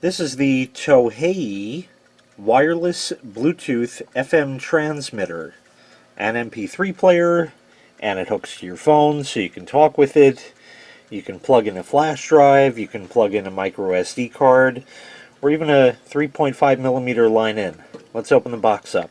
This is the Tohayie wireless Bluetooth FM transmitter, an MP3 player, and it hooks to your phone so you can talk with it. You can plug in a flash drive, you can plug in a MicroSD card, or even a 3.5mm line in. Let's open the box up.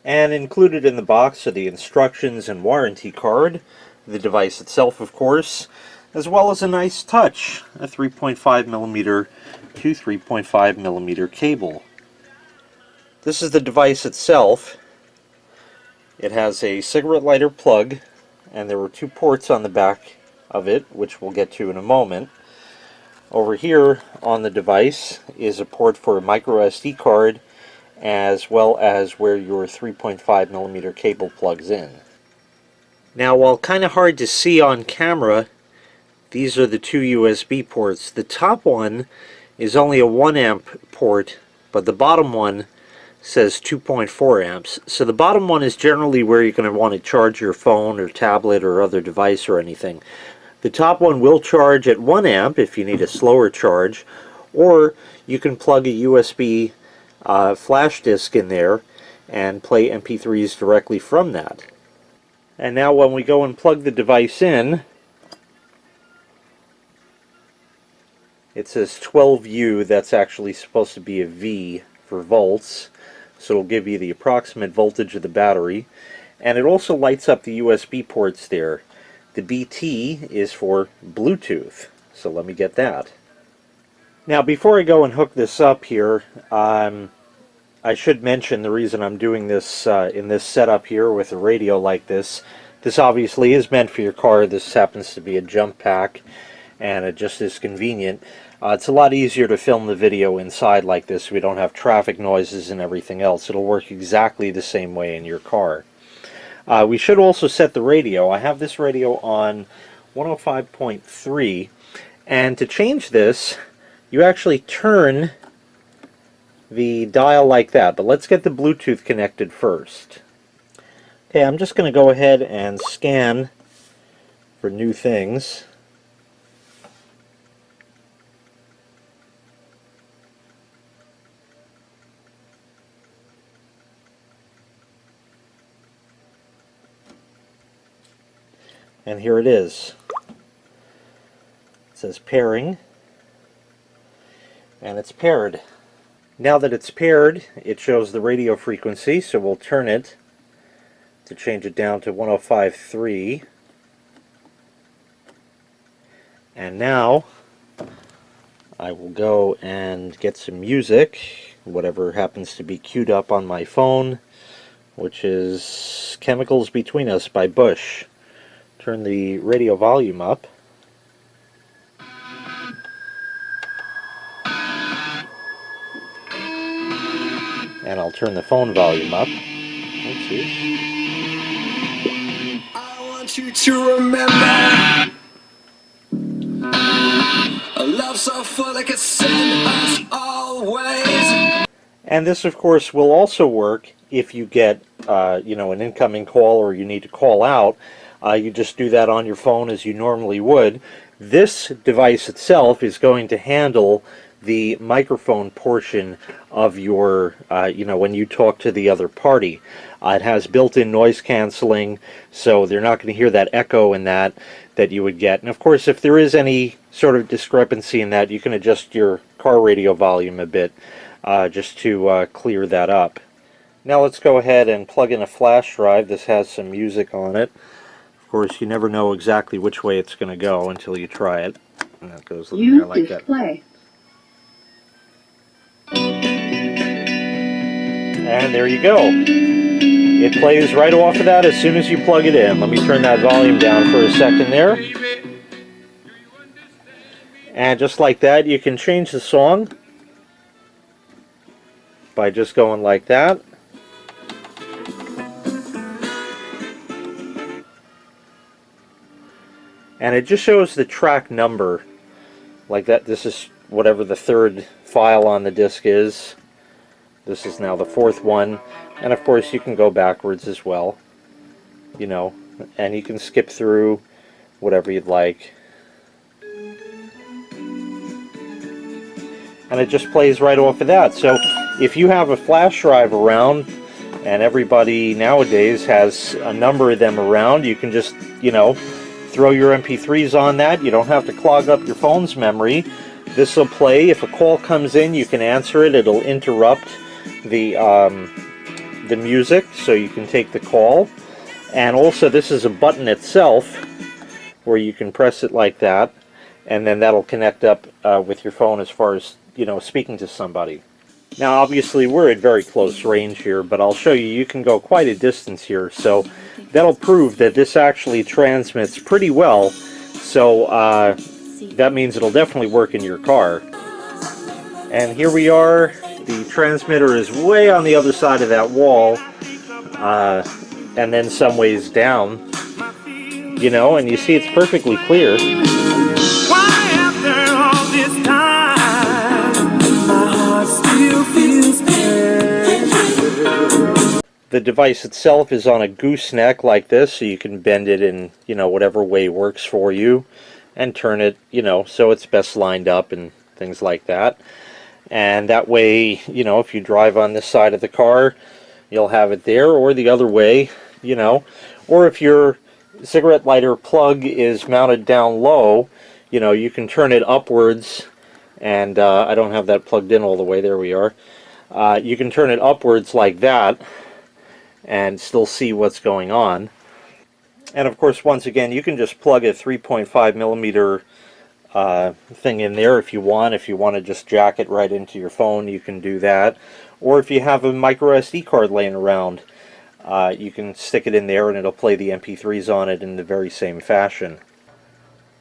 And included in the box are the instructions and warranty card, the device itself of course, as well as a nice touch, a 3.5mm to 3.5mm cable. This is the device itself. It has a cigarette lighter plug, and there were two ports on the back of it, which we'll get to in a moment. Over here on the device is a port for a microSD card, as well as where your 3.5mm cable plugs in. Now, while kind of hard to see on camera, these are the two USB ports. The top one is only a 1 amp port, but the bottom one says 2.4 amps. So the bottom one is generally where you're going to want to charge your phone or tablet or other device or anything. The top one will charge at 1 amp if you need a slower charge, or you can plug a USB flash disk in there and play MP3s directly from that. And now when we go and plug the device in, it says 12U. That's actually supposed to be a V for volts, so it'll give you the approximate voltage of the battery. And it also lights up the USB ports there. The BT is for Bluetooth, so let me get that. Now before I go and hook this up here, I should mention the reason I'm doing this in this setup here with a radio like this. This obviously is meant for your car. This happens to be a jump pack, and it just is convenient. It's a lot easier to film the video inside like this. We don't have traffic noises and everything else. It'll work exactly the same way in your car. We should also set the radio. I have this radio on 105.3, and to change this, you actually turn the dial like that. But let's get the Bluetooth connected first. Okay, I'm just going to go ahead and scan for new things. And here it is. It says pairing, and it's paired. Now that it's paired, it shows the radio frequency, so we'll turn it to change it down to 105.3. And now I will go and get some music, whatever happens to be queued up on my phone, which is Chemicals Between Us by Bush. Turn the radio volume up. And I'll turn the phone volume up. Oopsies. I want you to remember a love so full it could send us always. And this, of course, will also work if you get, an incoming call or you need to call out. You just do that on your phone as you normally would. This device itself is going to handle the microphone portion of your, when you talk to the other party. It has built-in noise canceling, so they're not going to hear that echo in that you would get. And of course, if there is any sort of discrepancy in that, you can adjust your car radio volume a bit just to clear that up. Now let's go ahead and plug in a flash drive. This has some music on it. Of course, you never know exactly which way it's going to go until you try it. And that goes there like that. And there you go. It plays right off of that as soon as you plug it in. Let me turn that volume down for a second there. And just like that, you can change the song by just going like that. And it just shows the track number like that. This is whatever the third file on the disk is. This is now the fourth one. And of course you can go backwards as well, and you can skip through whatever you'd like. and it just plays right off of that. So if you have a flash drive around, and everybody nowadays has a number of them around, you can just, you know, throw your MP3s on that. You don't have to clog up your phone's memory. This will play. If a call comes in, you can answer it. It'll interrupt the music, so you can take the call. And also, this is a button itself where you can press it like that, and then that'll connect up with your phone as far as, you know, speaking to somebody. Now, obviously, we're at very close range here, but I'll show you, you can go quite a distance here, so that'll prove that this actually transmits pretty well. So that means it'll definitely work in your car. And here we are. The transmitter is way on the other side of that wall, and then some ways down, you know, and you see it's perfectly clear. Why after all this time, my heart still feels pain. The device itself is on a gooseneck like this, so you can bend it in, you know, whatever way works for you, and turn it, you know, so it's best lined up and things like that. And that way, you know, if you drive on this side of the car, you'll have it there, or the other way, you know. Or if your cigarette lighter plug is mounted down low, you know, you can turn it upwards, and I don't have that plugged in all the way. There we are. You can turn it upwards like that and still see what's going on. And of course, once again, you can just plug a 3.5 millimeter thing in there if you want. If you want to just jack it right into your phone, you can do that. Or if you have a MicroSD card laying around, you can stick it in there and it'll play the MP3s on it in the very same fashion.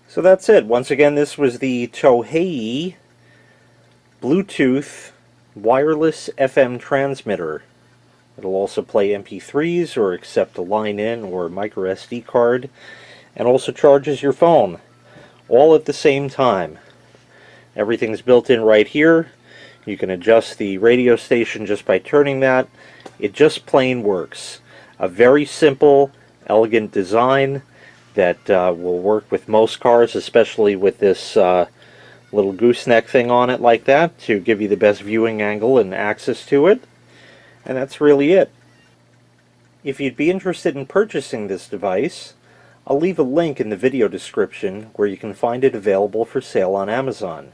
So that's it. Once again, this was the Tohayie Bluetooth wireless FM transmitter. It'll also play MP3s or accept a line-in or MicroSD card, and also charges your phone, all at the same time. Everything's built in right here. You can adjust the radio station just by turning that. It just plain works. A very simple, elegant design that will work with most cars, especially with this little gooseneck thing on it like that to give you the best viewing angle and access to it. And that's really it. If you'd be interested in purchasing this device, I'll leave a link in the video description where you can find it available for sale on Amazon.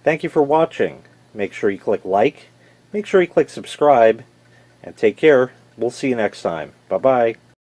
Thank you for watching. Make sure you click like, make sure you click subscribe, and take care. We'll see you next time. Bye-bye.